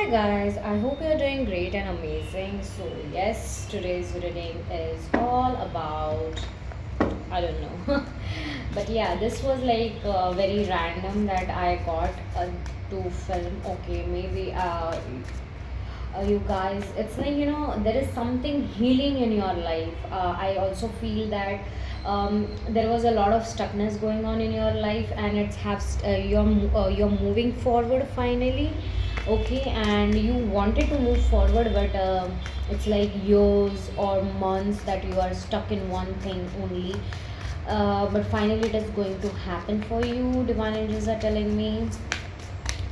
Hi guys, I hope you're doing great and amazing. So, yes, today's reading is all about I don't know. But yeah, this was like very random that I got to film. Okay, maybe you guys, it's like there is something healing in your life. I also feel that there was a lot of stuckness going on in your life, and it's have you're moving forward finally. Okay, and you wanted to move forward, but it's like years or months that you are stuck in one thing only. But finally it is going to happen for you, divine angels are telling me.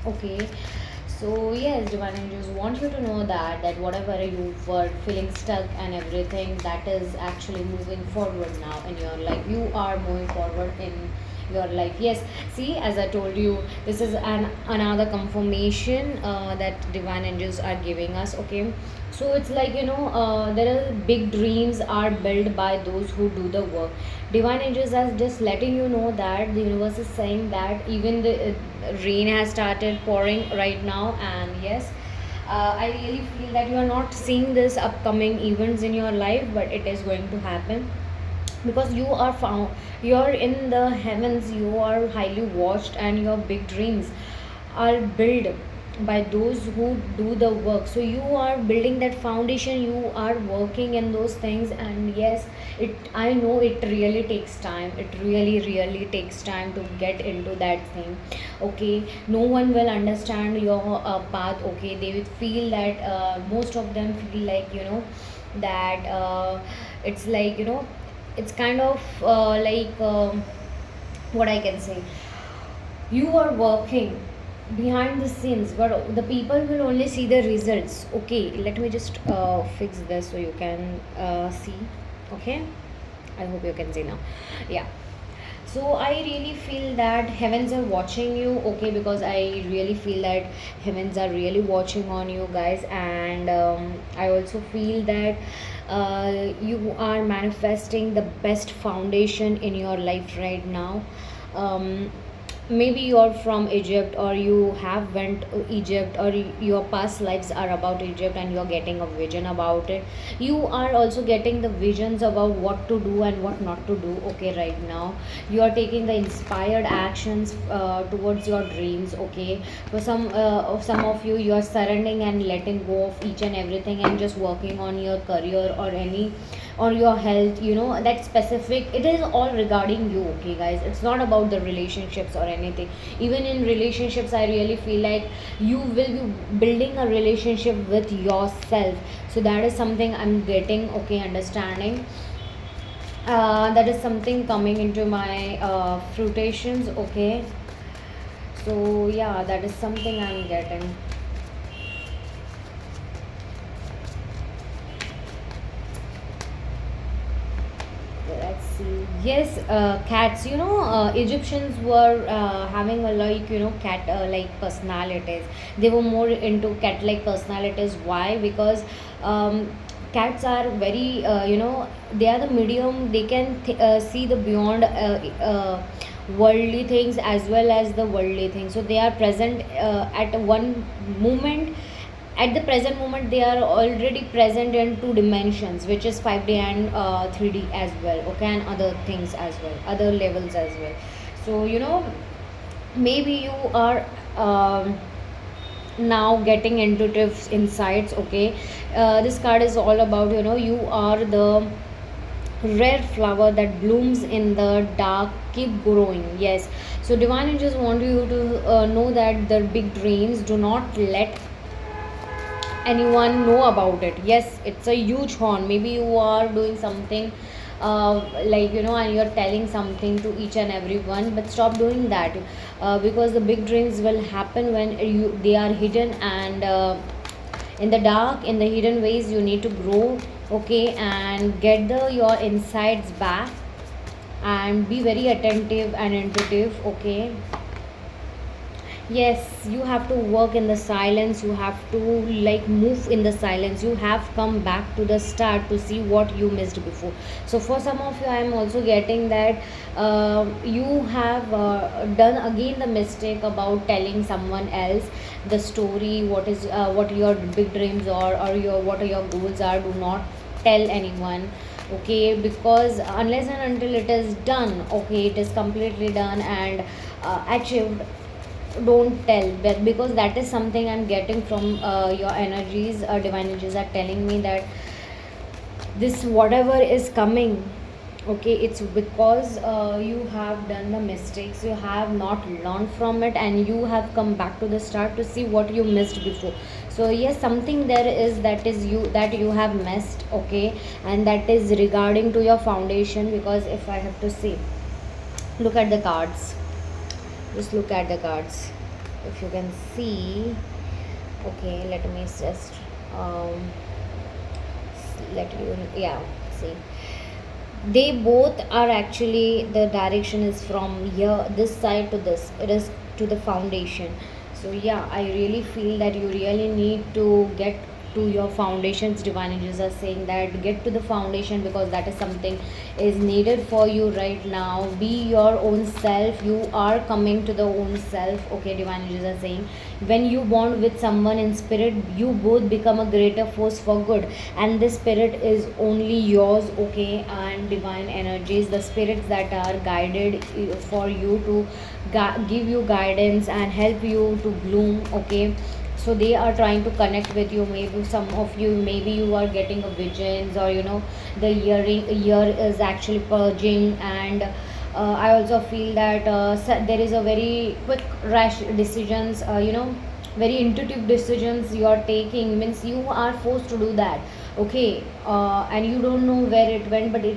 Okay, so yes, divine angels want you to know that whatever you were feeling stuck and everything, that is actually moving forward now in your life. You are moving forward in your life. Yes, see, as I told you, this is another confirmation that divine angels are giving us. Okay, so it's like there are big dreams are built by those who do the work. Divine angels are just letting you know that the universe is saying that even the rain has started pouring right now. And yes, I really feel that you are not seeing this upcoming events in your life, but it is going to happen because you are found, you're in the heavens, you are highly watched, and your big dreams are built by those who do the work. So you are building that foundation, you are working in those things. And yes, it, I know it really takes time, it really takes time to get into that thing. Okay, no one will understand your path. Okay, they will feel that most of them feel like that it's like it's kind of what I can say, you are working behind the scenes, but the people will only see the results. Okay, let me just fix this so you can see. Okay, I hope you can see now. Yeah, so I really feel that heavens are watching you. Okay, because I really feel that heavens are really watching on you guys. And I also feel that you are manifesting the best foundation in your life right now. um, Maybe you're from Egypt, or you have went to Egypt, or your past lives are about Egypt and you're getting a vision about it. You are also getting the visions about what to do and what not to do. Okay, right now you are taking the inspired actions towards your dreams. Okay, for some of you, you are surrendering and letting go of each and everything and just working on your career or any or your health, that specific, it is all regarding you. Okay guys, it's not about the relationships or anything. Even in relationships, I really feel like you will be building a relationship with yourself. So that is something I'm getting. Okay, understanding, that is something coming into my fruitations. Okay, so yeah, that is something I'm getting. Let's see. Yes, cats. Egyptians were having a cat like personalities. They were more into cat like personalities. Why? Because cats are very they are the medium. They can see the beyond worldly things as well as the worldly things. So they are present at one moment. At the present moment, they are already present in two dimensions, which is 5D and 3D as well. Okay, and other things as well, other levels as well. So maybe you are now getting intuitive insights. Okay, this card is all about you are the rare flower that blooms in the dark, keep growing. Yes, so divine angels want you to know that the big dreams, do not let anyone know about it. Yes, it's a huge horn. Maybe you are doing something and you're telling something to each and everyone, but stop doing that. Because the big dreams will happen when they are hidden, and in the dark, in the hidden ways, you need to grow. Okay, and get the your insights back, and be very attentive and intuitive. Okay, Yes, you have to work in the silence, you have to like move in the silence, you have come back to the start to see what you missed before. So for some of you, I am also getting that you have done again the mistake about telling someone else the story, what your big dreams are, or your what are your goals are. Do not tell anyone, okay, because unless and until it is done, okay, it is completely done and achieved, don't tell. But because that is something I'm getting from your energies, divine energies are telling me that this whatever is coming, okay, it's because you have done the mistakes, you have not learned from it, and you have come back to the start to see what you missed before. So yes, something there is that is you that you have missed, okay, and that is regarding to your foundation. Because if I have to say, look at the cards, just look at the cards, if you can see. Okay, let me just um, let you, yeah, see, they both are actually, the direction is from here, this side to this, it is to the foundation. So yeah, I really feel that you really need to get to your foundations. Divine angels are saying that get to the foundation, because that is something is needed for you right now. Be your own self, you are coming to the own self, okay. Divine angels are saying when you bond with someone in spirit, you both become a greater force for good, and this spirit is only yours, okay. And divine energies, the spirits that are guided for you to give you guidance and help you to bloom, okay. So they are trying to connect with you. Maybe some of you, maybe you are getting a visions, or you know, the year is actually purging. And I also feel that there is a very quick rash decisions, you know, very intuitive decisions you are taking, means you are forced to do that, okay. And you don't know where it went, but it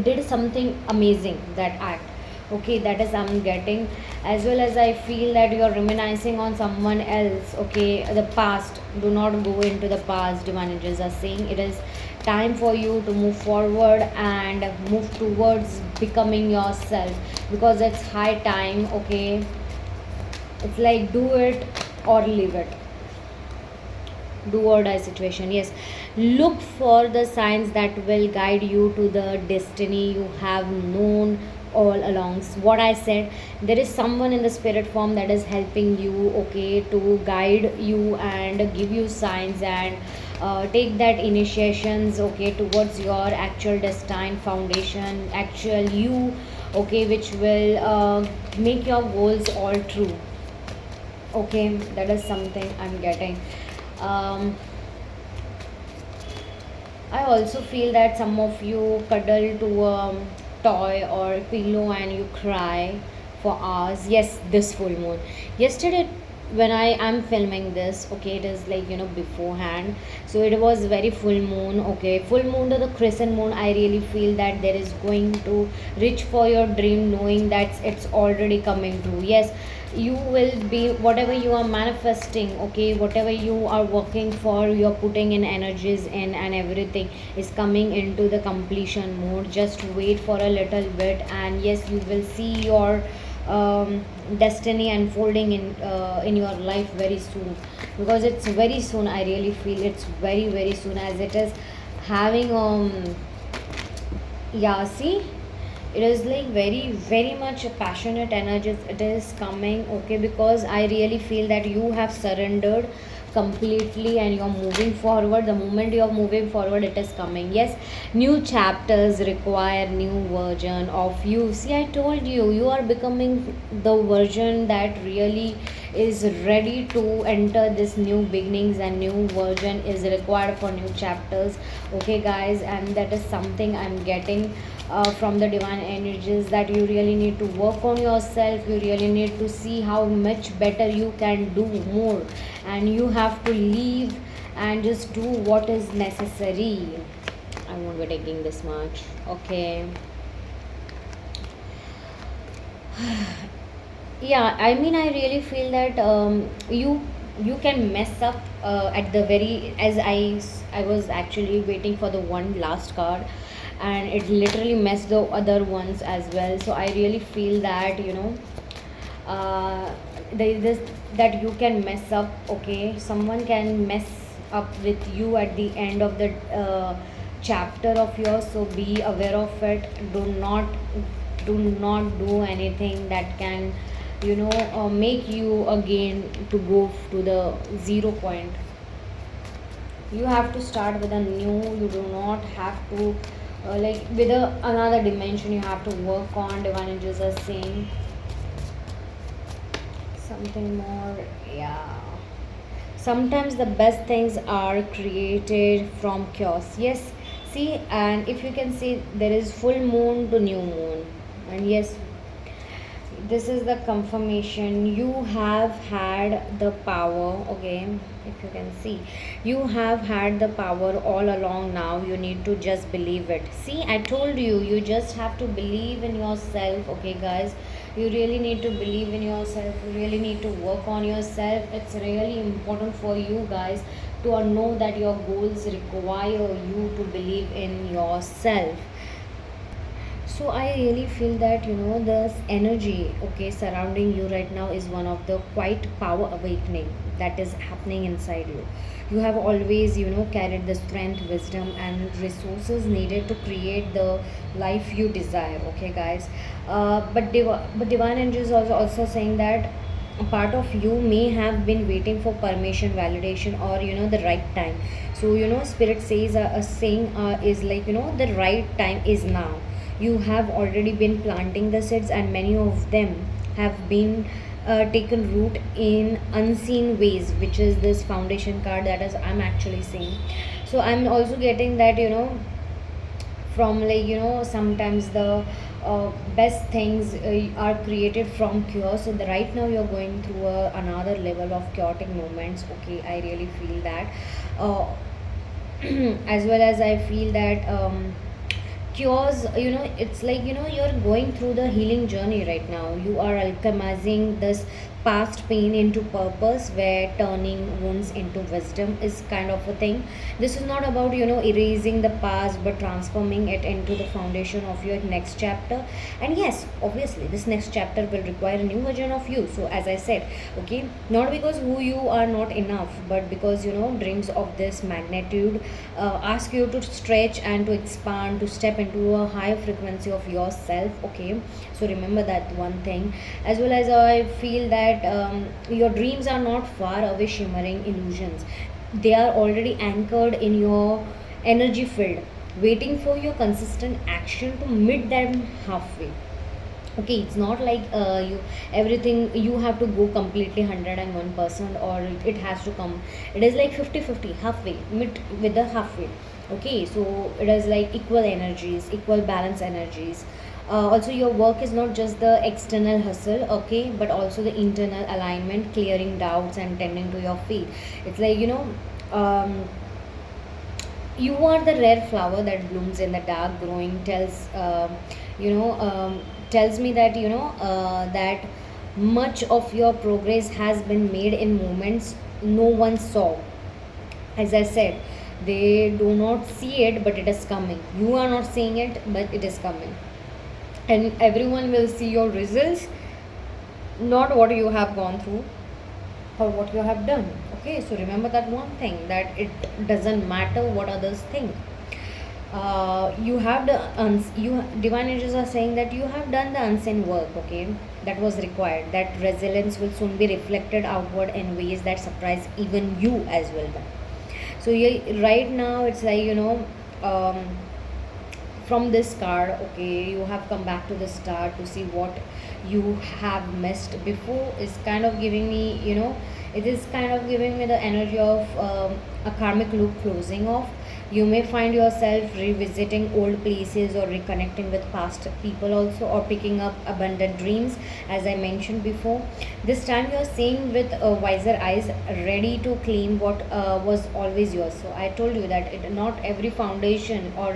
did something amazing, that act, okay. That is I'm getting. As well as I feel that you're reminiscing on someone else, okay, the past. Do not go into the past. Divine angels are saying it is time for you to move forward and move towards becoming yourself, because it's high time, okay. It's like do it or leave it, do or die situation. Yes, look for the signs that will guide you to the destiny you have known all along. What I said, there is someone in the spirit form that is helping you, okay, to guide you and give you signs, and take that initiations, okay, towards your actual destined foundation, actual you, okay, which will make your goals all true, okay. That is something I'm getting. um, I also feel that some of you cuddle to a toy or pillow and you cry for hours. Yes, this full moon. Yesterday, when I am filming this, okay, it is like, you know, beforehand. So it was very full moon, okay. Full moon to the crescent moon, I really feel that there is going to reach for your dream, knowing that it's already coming true. Yes, you will be whatever you are manifesting, okay, whatever you are working for, you're putting in energies in, and everything is coming into the completion mode. Just wait for a little bit, and yes, you will see your destiny unfolding in your life very soon, because it's very soon. I really feel it's very very soon, as it is having yeah, see, it is like very very much passionate energy it is coming, okay. Because I really feel that you have surrendered completely and you're moving forward. The moment you're moving forward, it is coming. Yes, new chapters require new version of you. See, I told you, you are becoming the version that really is ready to enter this new beginnings, and new version is required for new chapters, okay guys. And that is something I'm getting from the divine energies, that you really need to work on yourself, you really need to see how much better you can do more, and you have to leave and just do what is necessary. I won't be taking this much, okay. Yeah, I mean, I really feel that you can mess up at the very, as I was actually waiting for the one last card, and it literally messed the other ones as well. So I really feel that, you know, uh, this that you can mess up, okay, someone can mess up with you at the end of the chapter of yours, so be aware of it. Do not do anything that can make you again to go to the 0 point. You have to start with a new. You do not have to like with another dimension you have to work on. Divine angels are saying something more. Yeah, sometimes the best things are created from chaos. Yes, see, and if you can see, there is full moon to new moon, and yes, this is the confirmation. You have had the power, okay. If you can see, you have had the power all along. Now you need to just believe it. See, I told you, you just have to believe in yourself, okay guys. You really need to believe in yourself. You really need to work on yourself. It's really important for you guys to know that your goals require you to believe in yourself. So I really feel that this energy, okay, surrounding you right now is one of the quite power awakening that is happening inside you. You have always carried the strength, wisdom, and resources needed to create the life you desire, okay guys. But divine energy is also saying that a part of you may have been waiting for permission, validation, or the right time. So spirit says a saying is like, the right time is now. You have already been planting the seeds, and many of them have been taken root in unseen ways, which is this foundation card that is I'm actually seeing. So I'm also getting that from like sometimes the best things are created from cure. So right now you're going through another level of chaotic moments, okay. I really feel that uh, as well as I feel that cures, it's like you're going through the healing journey right now. You are alchemizing this past pain into purpose, where turning wounds into wisdom is kind of a thing. This is not about erasing the past, but transforming it into the foundation of your next chapter. And yes, obviously this next chapter will require a new version of you. So as I said, okay, not because who you are not enough, but because dreams of this magnitude ask you to stretch and to expand, to step into a higher frequency of yourself, okay. So remember that one thing. As well as I feel that your dreams are not far away shimmering illusions. They are already anchored in your energy field, waiting for your consistent action to meet them halfway. Okay, it's not like you everything you have to go completely 101%, or it has to come. It is like 50-50, halfway, meet with the halfway. Okay, so it is like equal energies, equal balance energies. Also, your work is not just the external hustle, okay, but also the internal alignment, clearing doubts and tending to your feet. It's like um, you are the rare flower that blooms in the dark. Growing you know tells me that that much of your progress has been made in moments no one saw. As I said, they do not see it, but it is coming. You are not seeing it, but it is coming, and everyone will see your results, not what you have gone through or what you have done. Okay, so remember that one thing, that it doesn't matter what others think. You have the you divine angels are saying that you have done the unseen work, okay, that was required. That resilience will soon be reflected outward in ways that surprise even you as well. So right now it's like um, from this card, okay, you have come back to the start to see what you have missed before. Is kind of giving me it is kind of giving me the energy of a karmic loop closing off. You may find yourself revisiting old places, or reconnecting with past people also, or picking up abundant dreams, as I mentioned before. This time you are seeing with wiser eyes, ready to claim what was always yours. So I told you that not every foundation, or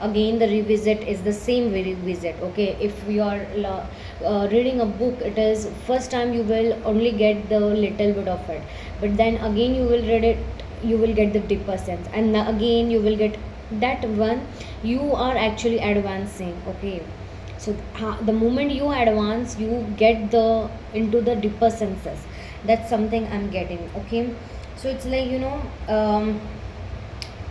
again the revisit is the same revisit, okay. If you are reading a book, it is first time you will only get the little bit of it, but then again you will read it, you will get the deeper sense, and again you will get that one. You are actually advancing, okay. So the moment you advance, you get the into the deeper senses. That's something I'm getting. Okay, so it's like,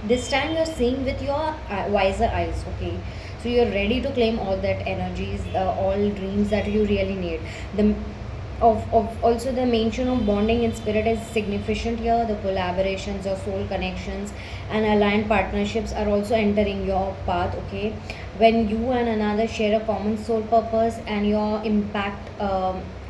this time you're seeing with your wiser eyes. Okay, so you're ready to claim all that energies, all dreams that you really need. The of also the mention of bonding in spirit is significant here. The collaborations or soul connections and aligned partnerships are also entering your path. Okay, when you and another share a common soul purpose and your impact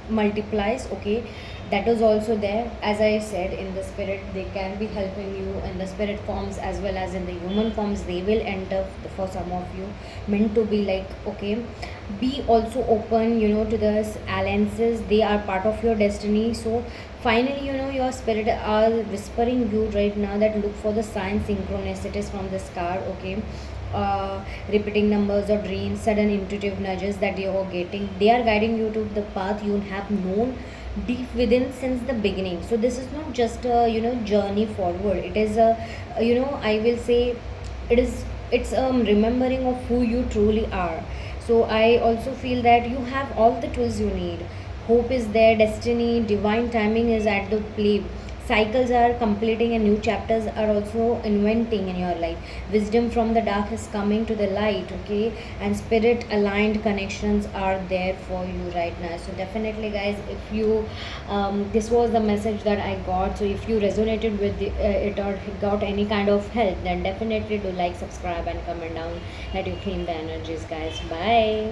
multiplies. Okay, that is also there. As I said, in the spirit they can be helping you in the spirit forms as well as in the human forms. They will enter for some of you, meant to be like. Okay, be also open, to this alliances. They are part of your destiny. So finally, your spirit are whispering you right now that look for the sign synchronicities from this card. Okay, repeating numbers or dreams, sudden intuitive nudges that you are getting, they are guiding you to the path you have known deep within since the beginning. So this is not just a journey forward. It is a, I will say, it's remembering of who you truly are. So I also feel that you have all the tools you need. Hope is there, destiny, divine timing is at the play. Cycles are completing and new chapters are also inventing in your life. Wisdom from the dark is coming to the light. Okay, and spirit aligned connections are there for you right now. So definitely guys, if you this was the message that I got. So if you resonated with it or got any kind of help, then definitely do like, subscribe and comment down that you clean the energies, guys. Bye.